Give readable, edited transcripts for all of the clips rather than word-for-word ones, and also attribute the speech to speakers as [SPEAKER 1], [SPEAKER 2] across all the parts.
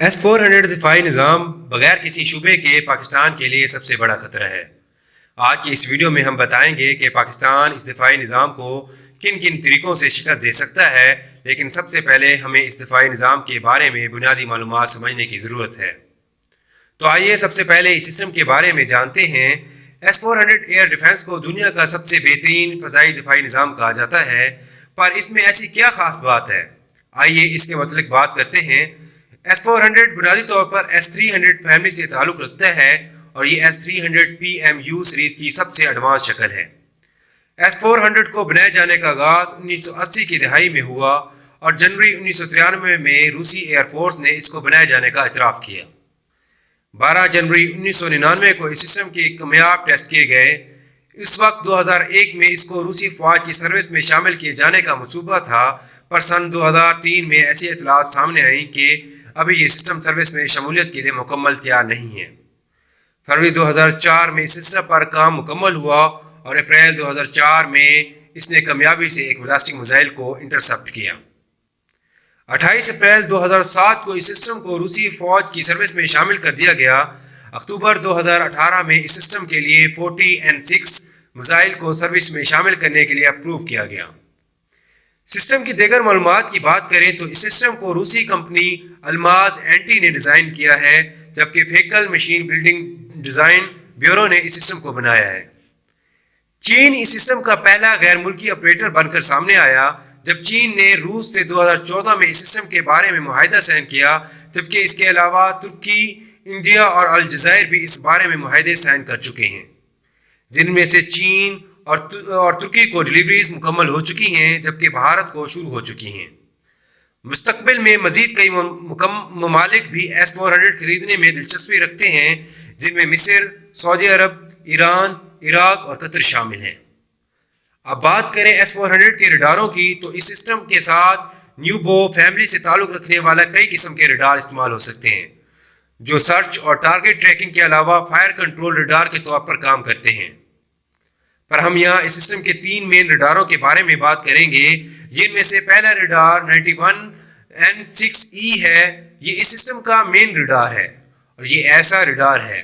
[SPEAKER 1] S-400 دفاعی نظام بغیر کسی شبے کے پاکستان کے لیے سب سے بڑا خطرہ ہے۔ آج کی اس ویڈیو میں ہم بتائیں گے کہ پاکستان اس دفاعی نظام کو کن کن طریقوں سے شکست دے سکتا ہے، لیکن سب سے پہلے ہمیں اس دفاعی نظام کے بارے میں بنیادی معلومات سمجھنے کی ضرورت ہے۔ تو آئیے سب سے پہلے اس سسٹم کے بارے میں جانتے ہیں۔ S-400 ایئر ڈیفنس کو دنیا کا سب سے بہترین فضائی دفاعی نظام کہا جاتا ہے، پر اس میں ایسی کیا خاص بات ہے؟ آئیے اس کے متعلق بات کرتے ہیں۔ S-400 بنیادی طور پر S-300 فیملی سے تعلق رکھتا ہے اور یہ S-300 PMU سیریز کی سب سے ایڈوانس شکل ہے۔ S-400 کو بنائے جانے کا آغاز 1980 کی دہائی میں ہوا اور جنوری 1993 میں روسی ایئر فورس نے اس کو بنائے جانے کا اعتراف کیا۔ 12 جنوری 1999 کو اس سسٹم کے کامیاب ٹیسٹ کیے گئے۔ اس وقت 2001 میں اس کو روسی فوج کی سروس میں شامل کیے جانے کا منصوبہ تھا، پر سن 2003 میں ایسی اطلاعات سامنے آئیں کہ ابھی یہ سسٹم سروس میں شمولیت کے لیے مکمل تیار نہیں ہے۔ فروری 2004 میں اس سسٹم پر کام مکمل ہوا اور اپریل 2004 میں اس نے کامیابی سے ایک بیلسٹک میزائل کو انٹرسپٹ کیا۔ 28 اپریل 2007 کو اس سسٹم کو روسی فوج کی سروس میں شامل کر دیا گیا۔ اکتوبر 2018 میں اس سسٹم کے لیے 40N6 میزائل کو سروس میں شامل کرنے کے لیے اپروو کیا گیا۔ سسٹم کی دیگر معلومات کی بات کریں تو اس سسٹم کو روسی کمپنی الماز اینٹی نے ڈیزائن کیا ہے، جبکہ Fakel machine building design bureau نے اس سسٹم کو بنایا ہے۔ چین اس سسٹم کا پہلا غیر ملکی آپریٹر بن کر سامنے آیا جب چین نے روس سے 2014 میں اس سسٹم کے بارے میں معاہدہ سائن کیا، جبکہ اس کے علاوہ ترکی، انڈیا اور الجزائر بھی اس بارے میں معاہدے سائن کر چکے ہیں، جن میں سے چین اور ترکی کو ڈلیوریز مکمل ہو چکی ہیں، جبکہ بھارت کو شروع ہو چکی ہیں۔ مستقبل میں مزید کئی ممالک بھی S-400 خریدنے میں دلچسپی رکھتے ہیں، جن میں مصر، سعودی عرب، ایران، عراق اور قطر شامل ہیں۔ اب بات کریں S-400 کے ریڈاروں کی تو اس سسٹم کے ساتھ نیوبو فیملی سے تعلق رکھنے والا کئی قسم کے ریڈار استعمال ہو سکتے ہیں، جو سرچ اور ٹارگٹ ٹریکنگ کے علاوہ فائر کنٹرول ریڈار کے طور پر کام کرتے ہیں۔ پر ہم یہاں اس سسٹم کے 3 مین ریڈاروں کے بارے میں بات کریں گے، جن میں سے پہلا ریڈار 91N6E ہے۔ یہ اس سسٹم کا مین ریڈار ہے اور یہ ایسا ریڈار ہے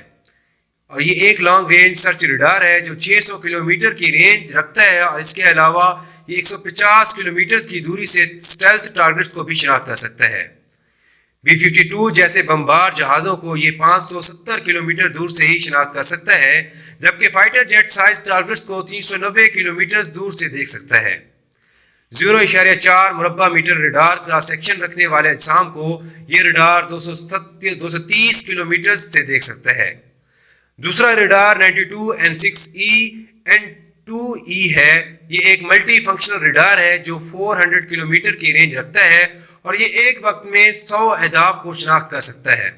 [SPEAKER 1] اور یہ ایک لانگ رینج سرچ ریڈار ہے جو 600 کلومیٹر کی رینج رکھتا ہے، اور اس کے علاوہ یہ 150 کلومیٹر کی دوری سے اسٹیلتھ ٹارگٹس کو بھی شناخت کر سکتا ہے۔ B-52 جیسے بمبار جہازوں کو یہ 570 کلومیٹر دور سے ہی شناخت کر سکتا ہے، جبکہ فائٹر جیٹ سائز ٹارگٹس کو 390 کلومیٹر دور سے دیکھ سکتا ہے۔ 0.4 مربع میٹر ریڈار کراس سیکشن رکھنے والے اجسام کو یہ ریڈار 230 کلومیٹر سے دیکھ سکتا ہے۔ دوسرا ریڈار 92N6E N2E ہے۔ یہ ایک ملٹی فنکشنل ریڈار ہے جو 400 کلومیٹر کی رینج رکھتا ہے اور یہ ایک وقت میں 100 اہداف کو شناخت کر سکتا ہے۔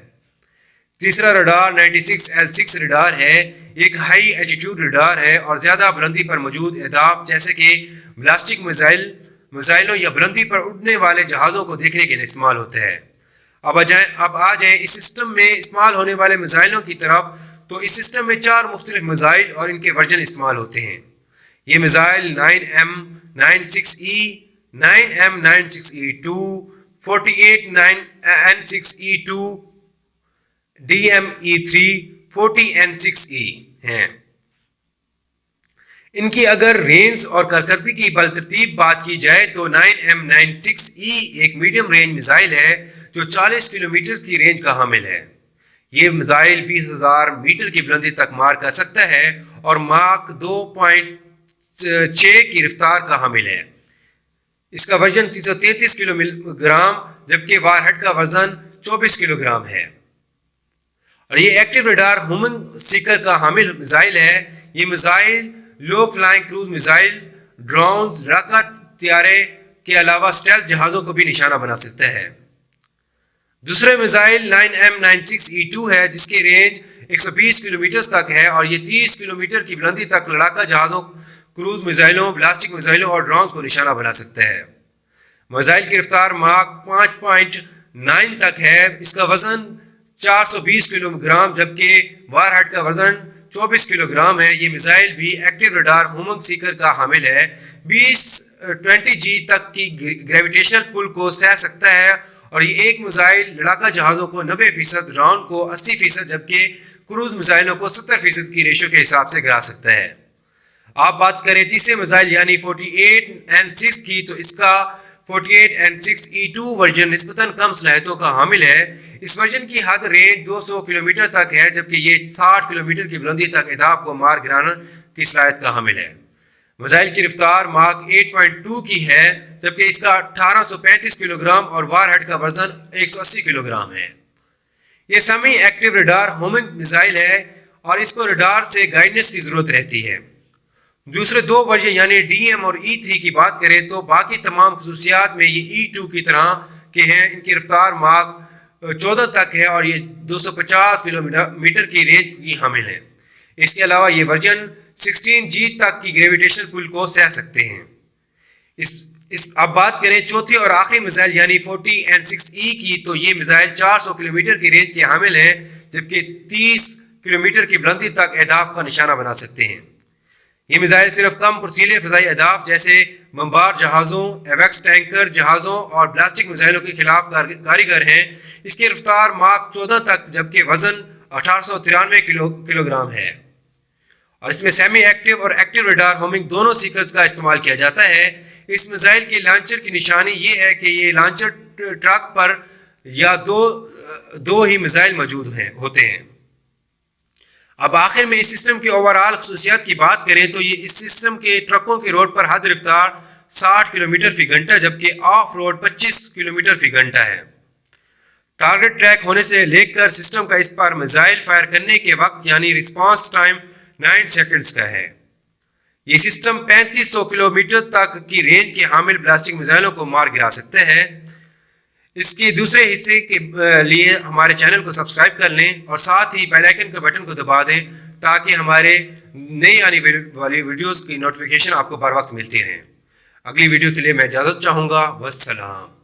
[SPEAKER 1] تیسرا ریڈار 96L6 ریڈار ہے۔ یہ ایک ہائی ایلٹیٹیوڈ ریڈار ہے اور زیادہ بلندی پر موجود اہداف جیسے کہ بیلسٹک میزائلوں یا بلندی پر اڑنے والے جہازوں کو دیکھنے کے لیے استعمال ہوتا ہے۔ اب آ جائیں اس سسٹم میں استعمال ہونے والے میزائلوں کی طرف، تو اس سسٹم میں 4 مختلف میزائل اور ان کے ورژن استعمال ہوتے ہیں۔ یہ missile 9M96E، 9M96E2، 48N6E2، DME3، 40N6E ہیں۔ ان کی اگر رینج اور کارکردگی کی بالترتیب بات کی جائے تو 9M96E ایک میڈیم رینج میزائل ہے جو 40 کلومیٹر کی رینج کا حامل ہے۔ یہ میزائل 20,000 میٹر کی بلندی تک مار کر سکتا ہے اور ماک 2.6 کی رفتار کا حامل ہے۔ اس کا وزن 333 کلو گرام جبکہ وار ہیڈ کا وزن 24 کلو گرام ہے، اور یہ ایکٹیو ریڈار ہومنگ سیکر کا حامل میزائل ہے۔ یہ missile low flying cruise missile, drones, rocket طیارے کے علاوہ اسٹیلتھ جہازوں کو بھی نشانہ بنا سکتا ہے۔ دوسرے میزائل 9M96E2 ہے، جس کی رینج 120 کلومیٹر تک ہے اور یہ 30 کلومیٹر کی بلندی تک لڑاکا جہازوں، کروز میزائلوں، بلاسٹک میزائلوں اور ڈرونز کو نشانہ بنا سکتا ہے۔ میزائل کی رفتار ماک 5.9 تک ہے۔ اس کا وزن 420 کلو گرام جبکہ وار ہیڈ کا وزن 24 کلو گرام ہے۔ یہ میزائل بھی ایکٹیو ریڈار ہومنگ سیکر کا حامل ہے۔ 20 G تک کی گریویٹیشنل پل کو سہ سکتا ہے اور یہ ایک میزائل لڑاکا جہازوں کو 90%، ڈرون کو 80%، جبکہ کروز میزائلوں کو 70% کی ریشو کے حساب سے گرا سکتا ہے۔ آپ بات کریں تیسرے میزائل یعنی 48N6 کی، تو اس کا 48N6E2 ورژن نسبتاً کم صلاحیتوں کا حامل ہے۔ اس ورژن کی حد رینج 200 کلومیٹر تک ہے، جبکہ یہ 60 کلومیٹر کی بلندی تک اہداف کو مار گرانے کی صلاحیت کا حامل ہے۔ میزائل کی رفتار ماک 8.2 کی ہے، جبکہ اس کا 1835 کلو گرام اور وار ہیڈ کا وزن 180 کلو گرام ہے۔ یہ سیمی ایکٹیو ریڈار ہومنگ میزائل ہے اور اس کو ریڈار سے گائیڈنس کی ضرورت رہتی ہے۔ دوسرے دو ورژن یعنی DM اور E3 کی بات کریں تو باقی تمام خصوصیات میں یہ E2 کی طرح کے ہیں۔ ان کی رفتار ماک 14 تک ہے اور یہ 250 کلومیٹر کی رینج کی حامل ہے۔ اس کے علاوہ یہ ورژن 16G تک کی گریویٹیشن پل کو سہ سکتے ہیں۔ اب بات کریں چوتھے اور آخری میزائل یعنی 40N6E کی، تو یہ میزائل 400 کلومیٹر کی رینج کے حامل ہیں، جبکہ 30 کلومیٹر کی بلندی تک اہداف کا نشانہ بنا سکتے ہیں۔ یہ میزائل صرف کم پرتیلے فضائی اہداف جیسے بمبار جہازوں، ایویکس ٹینکر جہازوں اور بلاسٹک میزائلوں کے خلاف کارگر ہیں۔ اس کی رفتار ماک 14 تک، جبکہ وزن 1893 کلو گرام ہے۔ اور اس میں سیمی ایکٹیو اور ایکٹیو ریڈار ہومنگ دونوں سیکرز کا استعمال کیا جاتا ہے۔ اس میزائل کے لانچر کی نشانی یہ ہے کہ یہ لانچر ٹرک پر یا دو ہی میزائل موجود ہوتے ہیں۔ اب آخر میں اس سسٹم کی اوورآل خصوصیات کی بات کریں تو یہ اس سسٹم کے ٹرکوں کی روڈ پر حد رفتار 60 کلومیٹر فی گھنٹہ، جبکہ آف روڈ 25 کلومیٹر فی گھنٹہ ہے۔ ٹارگٹ ٹریک ہونے سے لے کر سسٹم کا اس پر میزائل فائر کرنے کے وقت یعنی رسپانس ٹائم 9 سیکنڈز کا ہے۔ یہ سسٹم 3500 کلومیٹر تک کی رینج کے حامل بلاسٹک میزائلوں کو مار گرا سکتا ہے۔ اس کے دوسرے حصے کے لیے ہمارے چینل کو سبسکرائب کر لیں اور ساتھ ہی بیل آئیکن کے بٹن کو دبا دیں تاکہ ہمارے نئی آنے والی ویڈیوز کی نوٹیفیکیشن آپ کو بر وقت ملتی رہیں۔ اگلی ویڈیو کے لیے میں اجازت چاہوں گا۔ والسلام۔